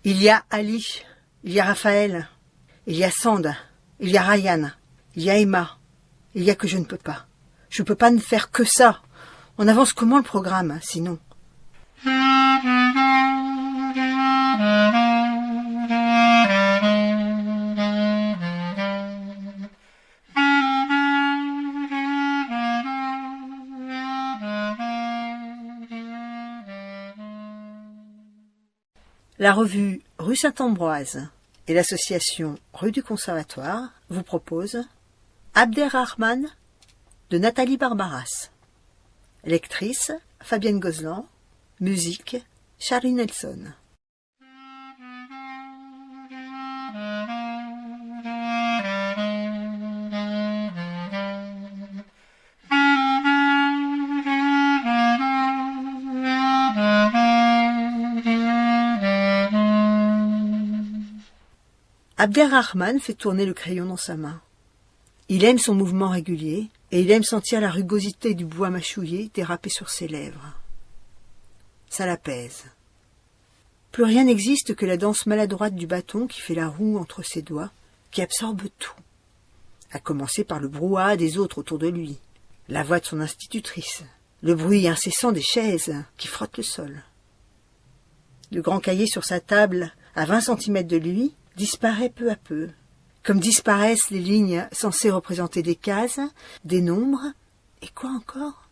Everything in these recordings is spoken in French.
Il y a Ali, il y a Raphaël, il y a Sand, il y a Ryan, il y a Emma. Il y a que je ne peux pas. Je ne peux pas ne faire que ça. On avance comment le programme, sinon? La revue Rue Saint-Ambroise et l'association Rue du Conservatoire vous proposent Abderrahman de Nathalie Barbaras. Lectrice Fabienne Gozlan. Musique Charlie Nelson. Abderrahman fait tourner le crayon dans sa main. Il aime son mouvement régulier et il aime sentir la rugosité du bois mâchouillé déraper sur ses lèvres. Ça l'apaise. Plus rien n'existe que la danse maladroite du bâton qui fait la roue entre ses doigts, qui absorbe tout. À commencer par le brouhaha des autres autour de lui, la voix de son institutrice, le bruit incessant des chaises qui frottent le sol. Le grand cahier sur sa table, à 20 centimètres de lui, disparaît peu à peu, comme disparaissent les lignes censées représenter des cases, des nombres, et quoi encore?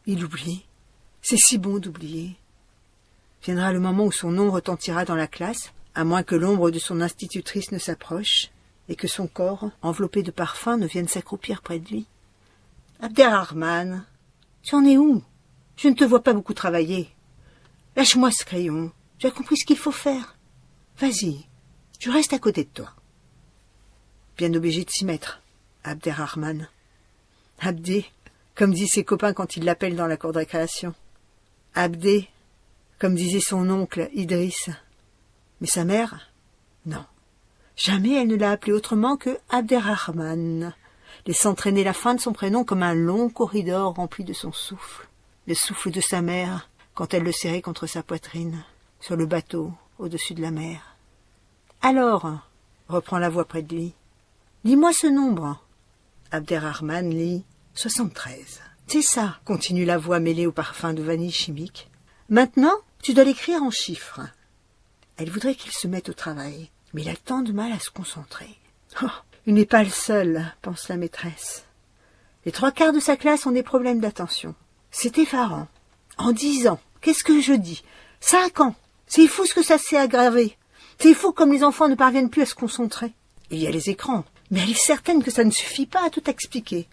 Il oublie. C'est si bon d'oublier. Viendra le moment où son nom retentira dans la classe, à moins que l'ombre de son institutrice ne s'approche, et que son corps, enveloppé de parfum, ne vienne s'accroupir près de lui. Abderrahman, tu en es où? Je ne te vois pas beaucoup travailler. Lâche-moi ce crayon. Tu as compris ce qu'il faut faire. Vas-y, je reste à côté de toi. Bien obligé de s'y mettre, Abderrahman. Abdé, comme disent ses copains quand ils l'appellent dans la cour de récréation. Abdé, comme disait son oncle Idriss. Mais sa mère, non. Jamais elle ne l'a appelé autrement que Abderrahman, laissant traîner la fin de son prénom comme un long corridor rempli de son souffle, le souffle de sa mère quand elle le serrait contre sa poitrine, sur le bateau au-dessus de la mer. Alors, reprend la voix près de lui, dis-moi ce nombre. Abderrahman lit 73. C'est ça, continue la voix mêlée au parfum de vanille chimique. Maintenant, tu dois l'écrire en chiffres. Elle voudrait qu'il se mette au travail, mais il a tant de mal à se concentrer. Oh, il n'est pas le seul, pense la maîtresse. Les 3/4 de sa classe ont des problèmes d'attention. C'est effarant. En 10 ans, qu'est-ce que je dis? 5 ans. C'est fou ce que ça s'est aggravé. C'est fou comme les enfants ne parviennent plus à se concentrer. Il y a les écrans, mais elle est certaine que ça ne suffit pas à tout expliquer.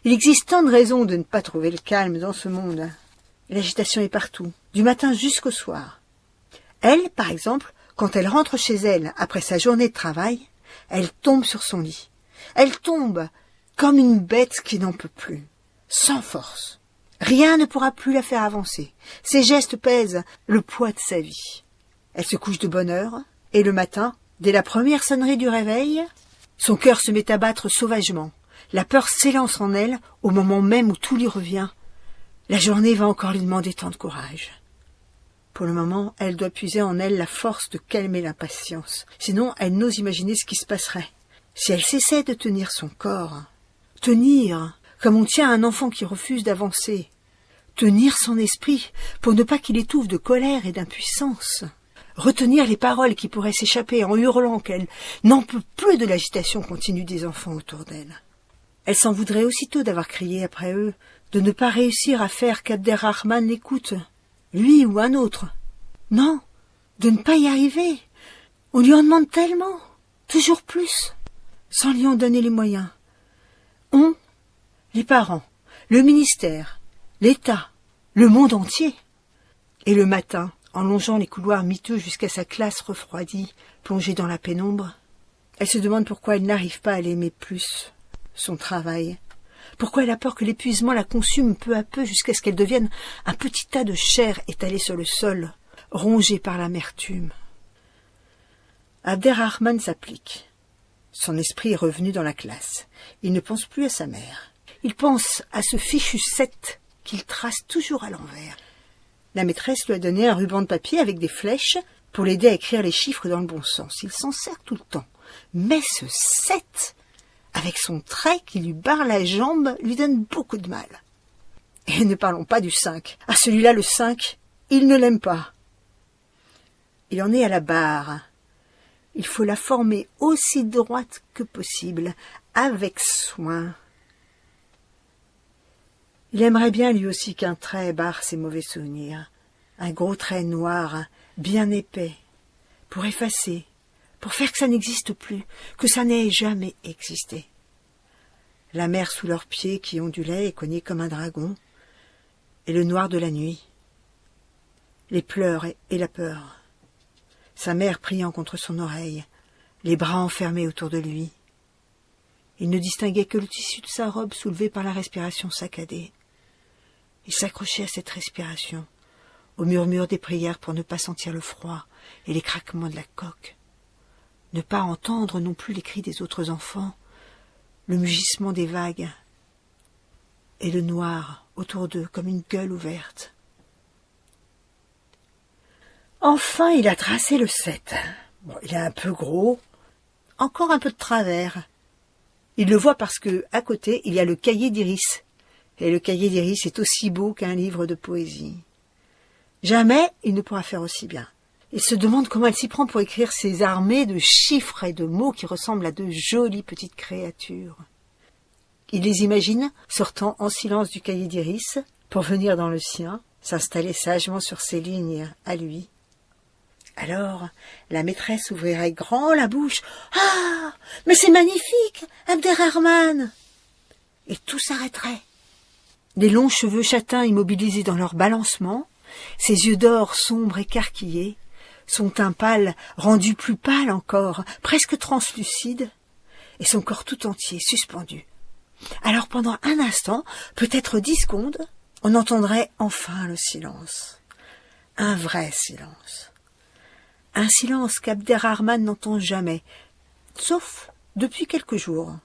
Il existe tant de raisons de ne pas trouver le calme dans ce monde. L'agitation est partout, du matin jusqu'au soir. Elle, par exemple, quand elle rentre chez elle après sa journée de travail, elle tombe sur son lit. Elle tombe comme une bête qui n'en peut plus, sans force. Rien ne pourra plus la faire avancer. Ses gestes pèsent le poids de sa vie. Elle se couche de bonne heure, et le matin, dès la première sonnerie du réveil, son cœur se met à battre sauvagement. La peur s'élance en elle au moment même où tout lui revient. La journée va encore lui demander tant de courage. Pour le moment, elle doit puiser en elle la force de calmer l'impatience. Sinon, elle n'ose imaginer ce qui se passerait. Si elle cessait de tenir son corps, tenir comme on tient un enfant qui refuse d'avancer, tenir son esprit pour ne pas qu'il étouffe de colère et d'impuissance, retenir les paroles qui pourraient s'échapper en hurlant qu'elle n'en peut plus de l'agitation continue des enfants autour d'elle. Elle s'en voudrait aussitôt d'avoir crié après eux, de ne pas réussir à faire qu'Abderrahman l'écoute, lui ou un autre. Non, de ne pas y arriver. On lui en demande tellement, toujours plus, sans lui en donner les moyens. On, les parents, le ministère, l'État, le monde entier. Et le matin, en longeant les couloirs miteux jusqu'à sa classe refroidie, plongée dans la pénombre, elle se demande pourquoi elle n'arrive pas à l'aimer plus, son travail. Pourquoi elle a peur que l'épuisement la consume peu à peu jusqu'à ce qu'elle devienne un petit tas de chair étalé sur le sol, rongé par l'amertume. Abderrahman s'applique. Son esprit est revenu dans la classe. Il ne pense plus à sa mère. Il pense à ce fichu 7 qu'il trace toujours à l'envers. La maîtresse lui a donné un ruban de papier avec des flèches pour l'aider à écrire les chiffres dans le bon sens. Il s'en sert tout le temps. Mais ce 7, avec son trait qui lui barre la jambe, lui donne beaucoup de mal. Et ne parlons pas du 5. Ah, celui-là, le 5, il ne l'aime pas. Il en est à la barre. Il faut la former aussi droite que possible, avec soin. Il aimerait bien lui aussi qu'un trait barre ses mauvais souvenirs. Un gros trait noir, bien épais, pour effacer, pour faire que ça n'existe plus, que ça n'ait jamais existé. La mer sous leurs pieds qui ondulait et cognait comme un dragon, et le noir de la nuit, les pleurs et la peur. Sa mère priant contre son oreille, les bras enfermés autour de lui. Il ne distinguait que le tissu de sa robe soulevé par la respiration saccadée. Il s'accrochait à cette respiration, au murmure des prières pour ne pas sentir le froid et les craquements de la coque, ne pas entendre non plus les cris des autres enfants, le mugissement des vagues, et le noir autour d'eux comme une gueule ouverte. Enfin, il a tracé le 7. Bon, il est un peu gros, encore un peu de travers. Il le voit parce que, à côté, il y a le cahier d'Iris. Et le cahier d'Iris est aussi beau qu'un livre de poésie. Jamais il ne pourra faire aussi bien. Il se demande comment elle s'y prend pour écrire ces armées de chiffres et de mots qui ressemblent à de jolies petites créatures. Il les imagine sortant en silence du cahier d'Iris pour venir dans le sien, s'installer sagement sur ses lignes à lui. Alors, la maîtresse ouvrirait grand la bouche. « Ah, mais c'est magnifique, Abderrahman !» Et tout s'arrêterait. Les longs cheveux châtains immobilisés dans leur balancement, ses yeux d'or sombres écarquillés, son teint pâle rendu plus pâle encore, presque translucide, et son corps tout entier suspendu. Alors pendant un instant, peut-être 10 secondes, on entendrait enfin le silence. Un vrai silence. Un silence qu'Abderrahman n'entend jamais, sauf depuis quelques jours.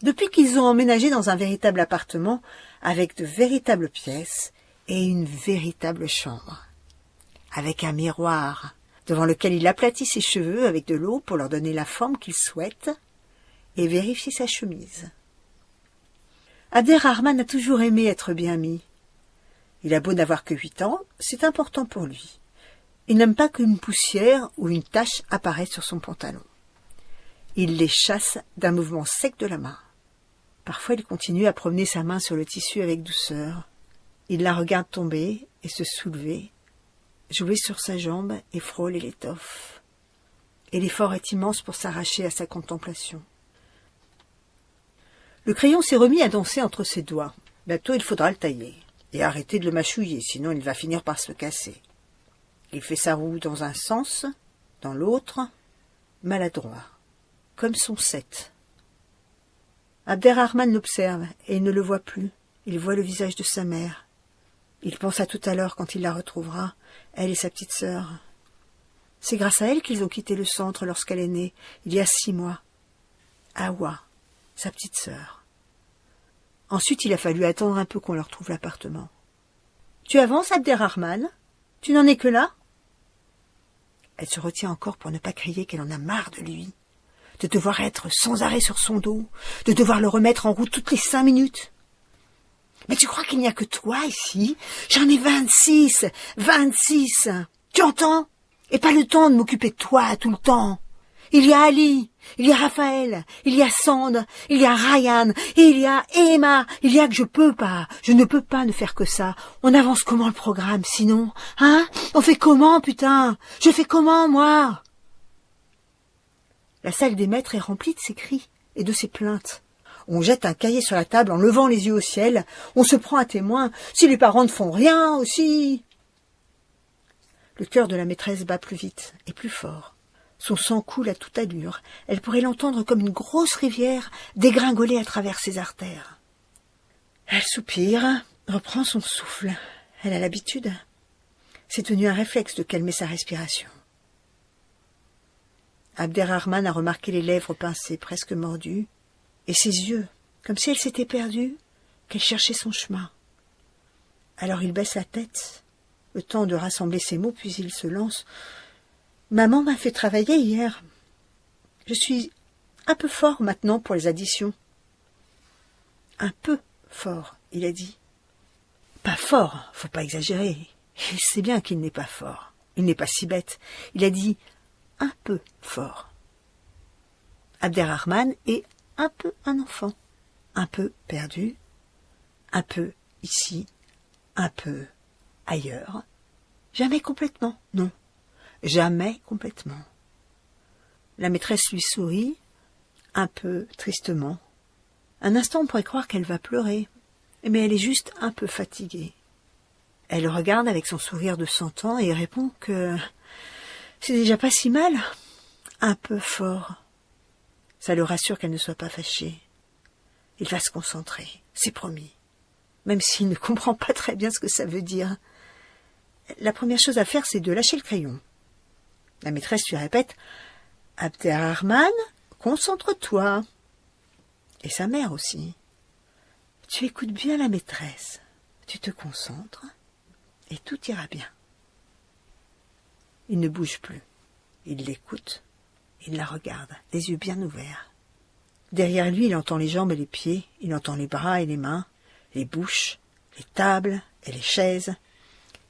Depuis qu'ils ont emménagé dans un véritable appartement, avec de véritables pièces et une véritable chambre. Avec un miroir, devant lequel il aplatit ses cheveux avec de l'eau pour leur donner la forme qu'il souhaite, et vérifier sa chemise. Abderrahman a toujours aimé être bien mis. Il a beau n'avoir que 8 ans, c'est important pour lui. Il n'aime pas qu'une poussière ou une tache apparaisse sur son pantalon. Il les chasse d'un mouvement sec de la main. Parfois il continue à promener sa main sur le tissu avec douceur. Il la regarde tomber et se soulever, jouer sur sa jambe et frôler l'étoffe. Et l'effort est immense pour s'arracher à sa contemplation. Le crayon s'est remis à danser entre ses doigts. Bientôt il faudra le tailler et arrêter de le mâchouiller, sinon il va finir par se le casser. Il fait sa roue dans un sens, dans l'autre, maladroit, comme son 7. Abderrahman l'observe et il ne le voit plus. Il voit le visage de sa mère. Il pense à tout à l'heure quand il la retrouvera, elle et sa petite sœur. C'est grâce à elle qu'ils ont quitté le centre lorsqu'elle est née, il y a 6 mois. Awa, sa petite sœur. Ensuite, il a fallu attendre un peu qu'on leur trouve l'appartement. « Tu avances, Abderrahman ? Tu n'en es que là ?» Elle se retient encore pour ne pas crier qu'elle en a marre de lui, de devoir être sans arrêt sur son dos, de devoir le remettre en route toutes les 5 minutes. « Mais tu crois qu'il n'y a que toi ici ? J'en ai 26, 26 ! Tu entends ? Et pas le temps de m'occuper de toi tout le temps. Il y a Ali, il y a Raphaël, il y a Sand, il y a Ryan, et il y a Emma, il y a que je ne peux pas ne faire que ça. On avance comment le programme, sinon ? Hein ? On fait comment, putain ? Je fais comment, moi ? » La salle des maîtres est remplie de ses cris et de ses plaintes. On jette un cahier sur la table en levant les yeux au ciel. On se prend à témoin. Si les parents ne font rien aussi. Le cœur de la maîtresse bat plus vite et plus fort. Son sang coule à toute allure. Elle pourrait l'entendre comme une grosse rivière dégringoler à travers ses artères. Elle soupire, reprend son souffle. Elle a l'habitude. C'est devenu un réflexe de calmer sa respiration. Abderrahman a remarqué les lèvres pincées, presque mordues, et ses yeux, comme si elle s'était perdue, qu'elle cherchait son chemin. Alors il baisse la tête, le temps de rassembler ses mots, puis il se lance. Maman m'a fait travailler hier. Je suis un peu fort maintenant pour les additions. Un peu fort, il a dit. Pas fort, faut pas exagérer. Il sait bien qu'il n'est pas fort. Il n'est pas si bête. Il a dit un peu fort. Abderrahman est un peu un enfant. Un peu perdu. Un peu ici. Un peu ailleurs. Jamais complètement, non. Jamais complètement. La maîtresse lui sourit, un peu tristement. Un instant, on pourrait croire qu'elle va pleurer, mais elle est juste un peu fatiguée. Elle le regarde avec son sourire de 100 ans et répond que c'est déjà pas si mal, un peu fort. Ça le rassure qu'elle ne soit pas fâchée. Il va se concentrer, c'est promis, même s'il ne comprend pas très bien ce que ça veut dire. La première chose à faire, c'est de lâcher le crayon. La maîtresse lui répète « Abderrahman, concentre-toi !» Et sa mère aussi. Tu écoutes bien la maîtresse, tu te concentres, et tout ira bien. Il ne bouge plus. Il l'écoute, il la regarde, les yeux bien ouverts. Derrière lui, il entend les jambes et les pieds, il entend les bras et les mains, les bouches, les tables et les chaises.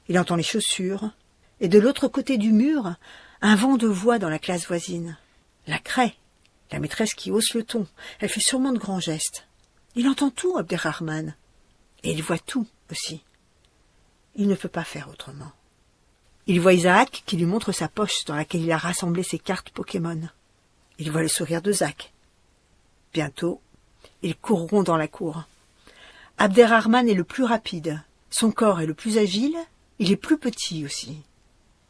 Il entend les chaussures. Et de l'autre côté du mur, un vent de voix dans la classe voisine. La craie, la maîtresse qui hausse le ton. Elle fait sûrement de grands gestes. Il entend tout, Abderrahman. Et il voit tout aussi. Il ne peut pas faire autrement. Il voit Isaac qui lui montre sa poche dans laquelle il a rassemblé ses cartes Pokémon. Il voit le sourire de Zach. Bientôt, ils courront dans la cour. Abderrahman est le plus rapide. Son corps est le plus agile. Il est plus petit aussi.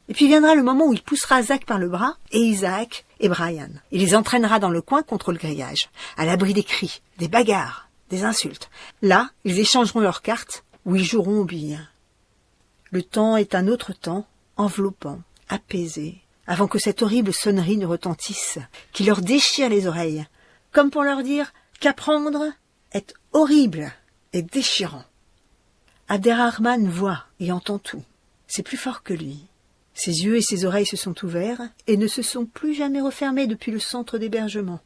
Et puis viendra le moment où il poussera Zach par le bras, et Isaac et Brian. Il les entraînera dans le coin contre le grillage, à l'abri des cris, des bagarres, des insultes. Là, ils échangeront leurs cartes, ou ils joueront aux billes. Le temps est un autre temps, enveloppant, apaisé, avant que cette horrible sonnerie ne retentisse, qui leur déchire les oreilles, comme pour leur dire qu'apprendre est horrible et déchirant. Abderrahman voit et entend tout. C'est plus fort que lui. Ses yeux et ses oreilles se sont ouverts et ne se sont plus jamais refermés depuis le centre d'hébergement.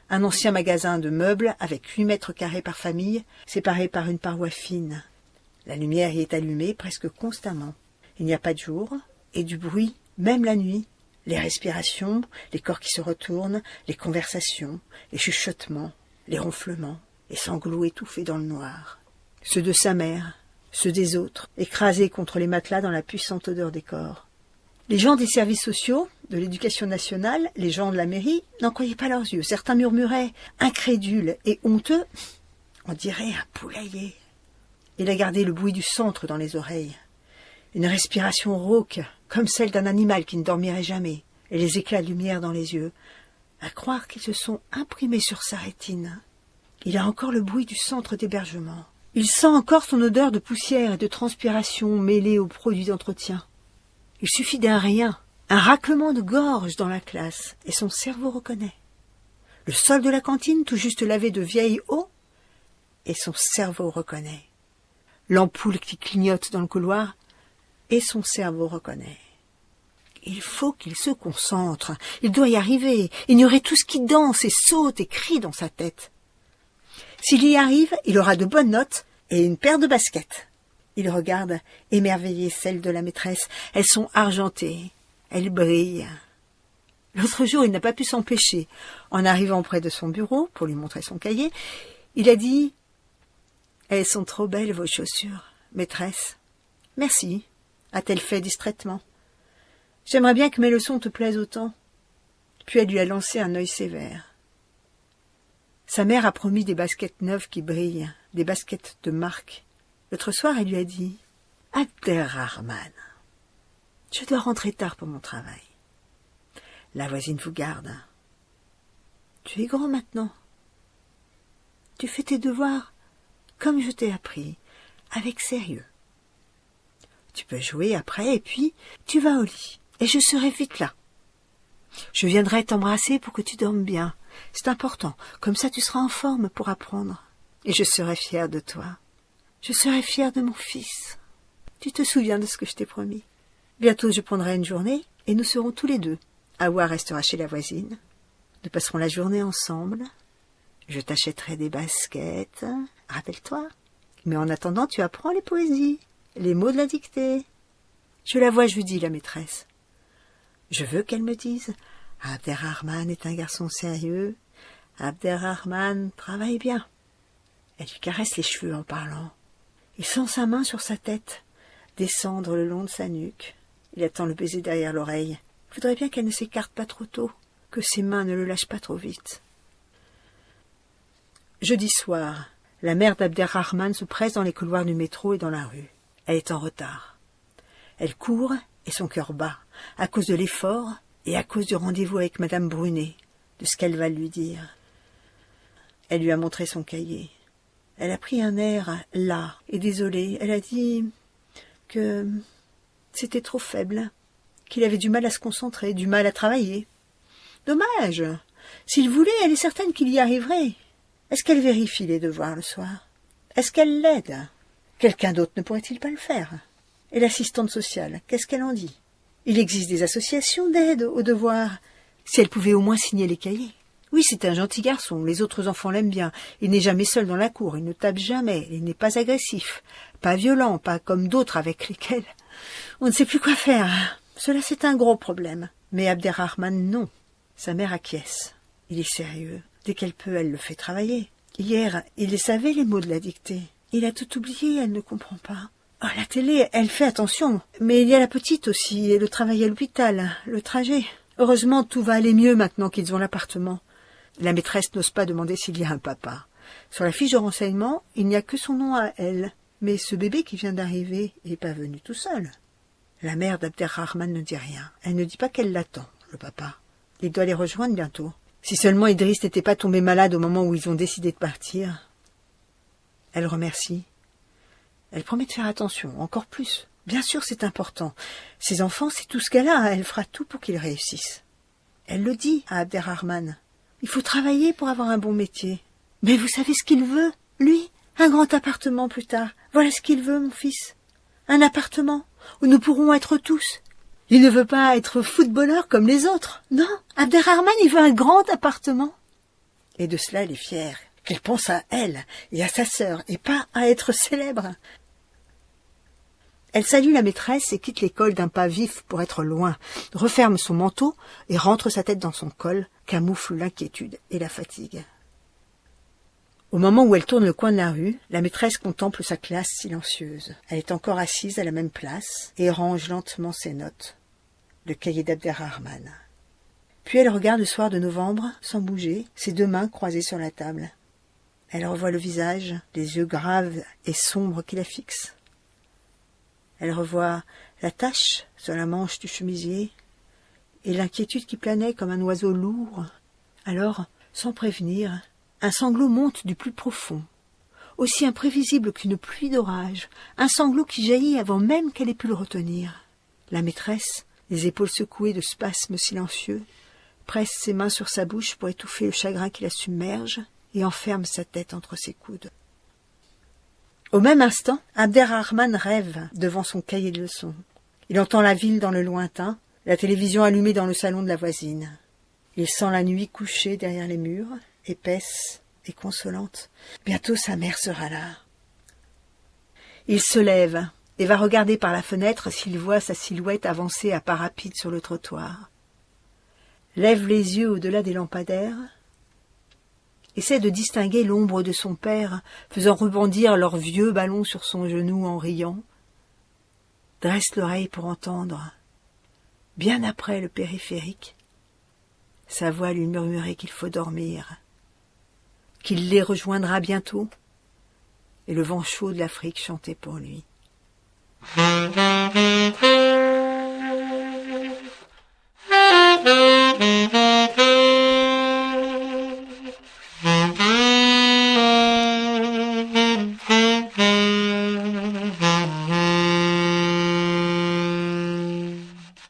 Un ancien magasin de meubles avec 8 mètres carrés par famille, séparé par une paroi fine. La lumière y est allumée presque constamment. Il n'y a pas de jour et du bruit, même la nuit. Les respirations, les corps qui se retournent, les conversations, les chuchotements, les ronflements, les sanglots étouffés dans le noir. Ceux de sa mère, ceux des autres, écrasés contre les matelas dans la puissante odeur des corps. Les gens des services sociaux, de l'éducation nationale, les gens de la mairie, n'en croyaient pas leurs yeux. Certains murmuraient, incrédules et honteux, on dirait un poulailler. Il a gardé le bruit du centre dans les oreilles. Une respiration rauque, comme celle d'un animal qui ne dormirait jamais, et les éclats de lumière dans les yeux, à croire qu'ils se sont imprimés sur sa rétine. Il a encore le bruit du centre d'hébergement. Il sent encore son odeur de poussière et de transpiration mêlée aux produits d'entretien. Il suffit d'un rien, un raclement de gorge dans la classe, et son cerveau reconnaît. Le sol de la cantine, tout juste lavé de vieille eau, et son cerveau reconnaît. L'ampoule qui clignote dans le couloir, et son cerveau reconnaît. Il faut qu'il se concentre, il doit y arriver, ignorer tout ce qui danse et saute et crie dans sa tête. S'il y arrive, il aura de bonnes notes et une paire de baskets. Il regarde, émerveillé, celles de la maîtresse. Elles sont argentées, elles brillent. L'autre jour, il n'a pas pu s'empêcher. En arrivant près de son bureau, pour lui montrer son cahier, il a dit « Elles sont trop belles, vos chaussures, maîtresse. »« Merci », a-t-elle fait distraitement. « J'aimerais bien que mes leçons te plaisent autant. » Puis elle lui a lancé un œil sévère. Sa mère a promis des baskets neuves qui brillent, des baskets de marque. L'autre soir, elle lui a dit « Abderrahman, je dois rentrer tard pour mon travail. La voisine vous garde. Tu es grand maintenant. Tu fais tes devoirs comme je t'ai appris, avec sérieux. Tu peux jouer après et puis tu vas au lit et je serai vite là. Je viendrai t'embrasser pour que tu dormes bien. C'est important, comme ça tu seras en forme pour apprendre. Et je serai fière de toi. Je serai fière de mon fils. Tu te souviens de ce que je t'ai promis. Bientôt je prendrai une journée et nous serons tous les deux. Hawa restera chez la voisine. Nous passerons la journée ensemble. Je t'achèterai des baskets. Rappelle-toi. Mais en attendant, tu apprends les poésies, les mots de la dictée. Je la vois, je lui dis, la maîtresse. Je veux qu'elle me dise « Abderrahman est un garçon sérieux. Abderrahman travaille bien. » Elle lui caresse les cheveux en parlant. Il sent sa main sur sa tête, descendre le long de sa nuque. Il attend le baiser derrière l'oreille. Il faudrait bien qu'elle ne s'écarte pas trop tôt, que ses mains ne le lâchent pas trop vite. Jeudi soir, la mère d'Abderrahman se presse dans les couloirs du métro et dans la rue. Elle est en retard. Elle court et son cœur bat, à cause de l'effort et à cause du rendez-vous avec Madame Brunet, de ce qu'elle va lui dire. Elle lui a montré son cahier. Elle a pris un air las et désolé. Elle a dit que c'était trop faible, qu'il avait du mal à se concentrer, du mal à travailler. Dommage. S'il voulait, elle est certaine qu'il y arriverait. Est-ce qu'elle vérifie les devoirs le soir? Est-ce qu'elle l'aide? Quelqu'un d'autre ne pourrait-il pas le faire? Et l'assistante sociale, qu'est-ce qu'elle en dit? Il existe des associations d'aide aux devoirs. Si elle pouvait au moins signer les cahiers. Oui, c'est un gentil garçon, les autres enfants l'aiment bien. Il n'est jamais seul dans la cour, il ne tape jamais, il n'est pas agressif, pas violent, pas comme d'autres avec lesquels on ne sait plus quoi faire. Cela, c'est un gros problème. Mais Abderrahman, non. Sa mère acquiesce. Il est sérieux. Dès qu'elle peut, elle le fait travailler. Hier, il savait les mots de la dictée. Il a tout oublié, elle ne comprend pas. Oh, la télé, elle fait attention. Mais il y a la petite aussi, et le travail à l'hôpital, le trajet. Heureusement, tout va aller mieux maintenant qu'ils ont l'appartement. La maîtresse n'ose pas demander s'il y a un papa. Sur la fiche de renseignement, il n'y a que son nom à elle. Mais ce bébé qui vient d'arriver n'est pas venu tout seul. La mère d'Abderrahman ne dit rien. Elle ne dit pas qu'elle l'attend, le papa. Il doit les rejoindre bientôt. Si seulement Idriss n'était pas tombé malade au moment où ils ont décidé de partir. Elle remercie. Elle promet de faire attention, encore plus. Bien sûr, c'est important. Ses enfants, c'est tout ce qu'elle a. Elle fera tout pour qu'ils réussissent. Elle le dit à Abderrahman. Il faut travailler pour avoir un bon métier. Mais vous savez ce qu'il veut, lui? Un grand appartement plus tard. Voilà ce qu'il veut, mon fils. Un appartement où nous pourrons être tous. Il ne veut pas être footballeur comme les autres. Non, Abderrahman, il veut un grand appartement. Et de cela, elle est fière. Qu'il pense à elle et à sa sœur, et pas à être célèbre. Elle salue la maîtresse et quitte l'école d'un pas vif pour être loin, referme son manteau et rentre sa tête dans son col, camoufle l'inquiétude et la fatigue. Au moment où elle tourne le coin de la rue, la maîtresse contemple sa classe silencieuse. Elle est encore assise à la même place et range lentement ses notes. Le cahier d'Abderrahman. Puis elle regarde le soir de novembre, sans bouger, ses deux mains croisées sur la table. Elle revoit le visage, les yeux graves et sombres qui la fixent. Elle revoit la tache sur la manche du chemisier et l'inquiétude qui planait comme un oiseau lourd. Alors, sans prévenir, un sanglot monte du plus profond, aussi imprévisible qu'une pluie d'orage, un sanglot qui jaillit avant même qu'elle ait pu le retenir. La maîtresse, les épaules secouées de spasmes silencieux, presse ses mains sur sa bouche pour étouffer le chagrin qui la submerge et enferme sa tête entre ses coudes. Au même instant, Abderrahman rêve devant son cahier de leçons. Il entend la ville dans le lointain, la télévision allumée dans le salon de la voisine. Il sent la nuit couchée derrière les murs, épaisse et consolante. Bientôt sa mère sera là. Il se lève et va regarder par la fenêtre s'il voit sa silhouette avancer à pas rapides sur le trottoir. Lève les yeux au-delà des lampadaires, essaie de distinguer l'ombre de son père, faisant rebondir leur vieux ballon sur son genou en riant, dresse l'oreille pour entendre, bien après le périphérique, sa voix lui murmurait qu'il faut dormir, qu'il les rejoindra bientôt, et le vent chaud de l'Afrique chantait pour lui.